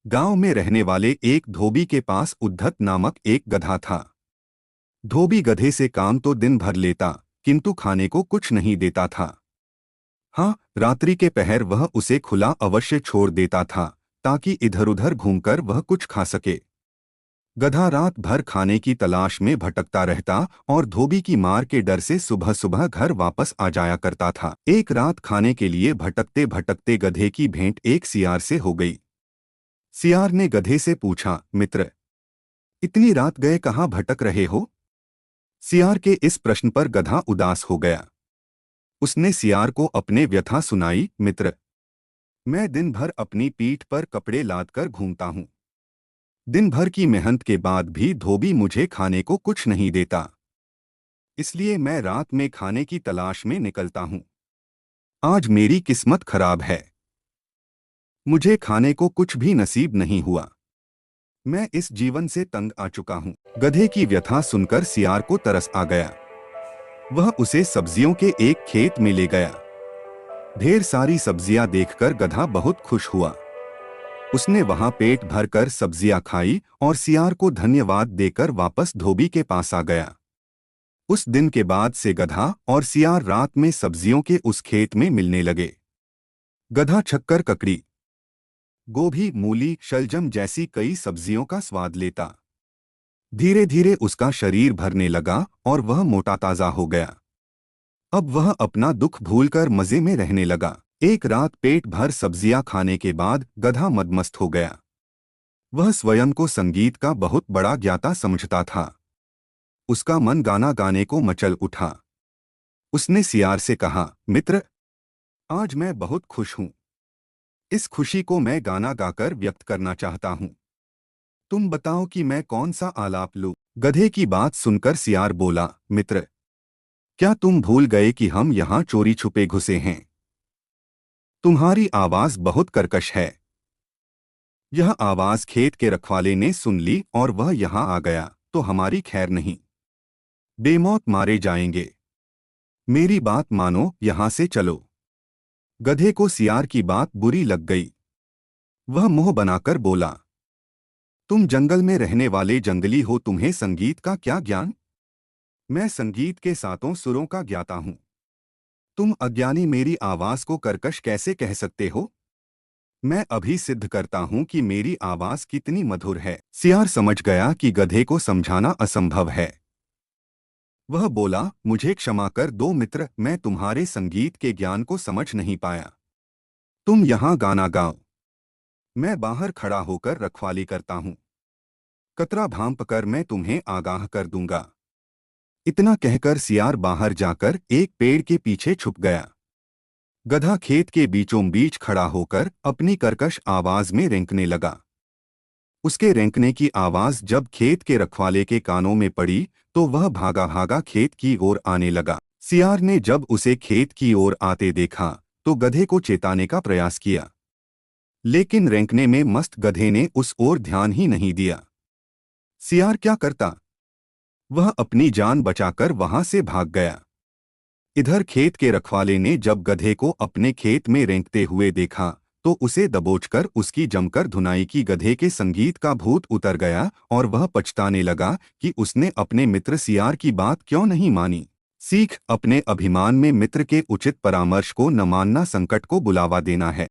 गांव में रहने वाले एक धोबी के पास उद्धत नामक एक गधा था। धोबी गधे से काम तो दिन भर लेता, किंतु खाने को कुछ नहीं देता था। हाँ, रात्रि के पहर वह उसे खुला अवश्य छोड़ देता था, ताकि इधर उधर घूमकर वह कुछ खा सके। गधा रात भर खाने की तलाश में भटकता रहता और धोबी की मार के डर से सुबह सुबह घर वापस आ जाया करता था। एक रात खाने के लिए भटकते भटकते गधे की भेंट एक सियार से हो गई। सियार ने गधे से पूछा, मित्र, इतनी रात गए कहाँ भटक रहे हो? सियार के इस प्रश्न पर गधा उदास हो गया। उसने सियार को अपने व्यथा सुनाई। मित्र, मैं दिन भर अपनी पीठ पर कपड़े लाद कर घूमता हूँ। दिन भर की मेहनत के बाद भी धोबी मुझे खाने को कुछ नहीं देता। इसलिए मैं रात में खाने की तलाश में निकलता हूँ। आज मेरी किस्मत खराब है, मुझे खाने को कुछ भी नसीब नहीं हुआ। मैं इस जीवन से तंग आ चुका हूँ। गधे की व्यथा सुनकर सियार को तरस आ गया। वह उसे सब्जियों के एक खेत में ले गया। ढेर सारी सब्जियां देखकर गधा बहुत खुश हुआ। उसने वहां पेट भरकर सब्जियां खाई और सियार को धन्यवाद देकर वापस धोबी के पास आ गया। उस दिन के बाद से गधा और सियार रात में सब्जियों के उस खेत में मिलने लगे। गधा शक्कर, ककड़ी, गोभी, मूली, शलजम जैसी कई सब्जियों का स्वाद लेता। धीरे धीरे उसका शरीर भरने लगा और वह मोटा ताजा हो गया। अब वह अपना दुख भूलकर मजे में रहने लगा। एक रात पेट भर सब्जियां खाने के बाद गधा मदमस्त हो गया। वह स्वयं को संगीत का बहुत बड़ा ज्ञाता समझता था। उसका मन गाना गाने को मचल उठा। उसने सियार से कहा, मित्र, आज मैं बहुत खुश हूं। इस खुशी को मैं गाना गाकर व्यक्त करना चाहता हूं। तुम बताओ कि मैं कौन सा आलाप लूं? गधे की बात सुनकर सियार बोला, मित्र, क्या तुम भूल गए कि हम यहाँ चोरी छुपे घुसे हैं? तुम्हारी आवाज बहुत कर्कश है। यह आवाज खेत के रखवाले ने सुन ली और वह यहाँ आ गया तो हमारी खैर नहीं। बेमौत मारे जाएंगे। मेरी बात मानो, यहाँ से चलो। गधे को सियार की बात बुरी लग गई। वह मुंह बनाकर बोला, तुम जंगल में रहने वाले जंगली हो, तुम्हें संगीत का क्या ज्ञान? मैं संगीत के सातों सुरों का ज्ञाता हूँ। तुम अज्ञानी मेरी आवाज को कर्कश कैसे कह सकते हो? मैं अभी सिद्ध करता हूँ कि मेरी आवाज कितनी मधुर है। सियार समझ गया कि गधे को समझाना असंभव है। वह बोला, मुझे क्षमा कर दो मित्र, मैं तुम्हारे संगीत के ज्ञान को समझ नहीं पाया। तुम यहाँ गाना गाओ, मैं बाहर खड़ा होकर रखवाली करता हूँ। कतरा भांप कर मैं तुम्हें आगाह कर दूंगा। इतना कहकर सियार बाहर जाकर एक पेड़ के पीछे छुप गया। गधा खेत के बीचों बीच खड़ा होकर अपनी कर्कश आवाज में रेंकने लगा। उसके रेंकने की आवाज जब खेत के रखवाले के कानों में पड़ी तो वह भागा भागा खेत की ओर आने लगा। सियार ने जब उसे खेत की ओर आते देखा तो गधे को चेताने का प्रयास किया, लेकिन रेंकने में मस्त गधे ने उस ओर ध्यान ही नहीं दिया। सियार क्या करता? वह अपनी जान बचाकर वहां से भाग गया। इधर खेत के रखवाले ने जब गधे को अपने खेत में रेंकते हुए देखा तो उसे दबोचकर उसकी जमकर धुनाई की। गधे के संगीत का भूत उतर गया और वह पछताने लगा कि उसने अपने मित्र सियार की बात क्यों नहीं मानी। सीख, अपने अभिमान में मित्र के उचित परामर्श को न मानना संकट को बुलावा देना है।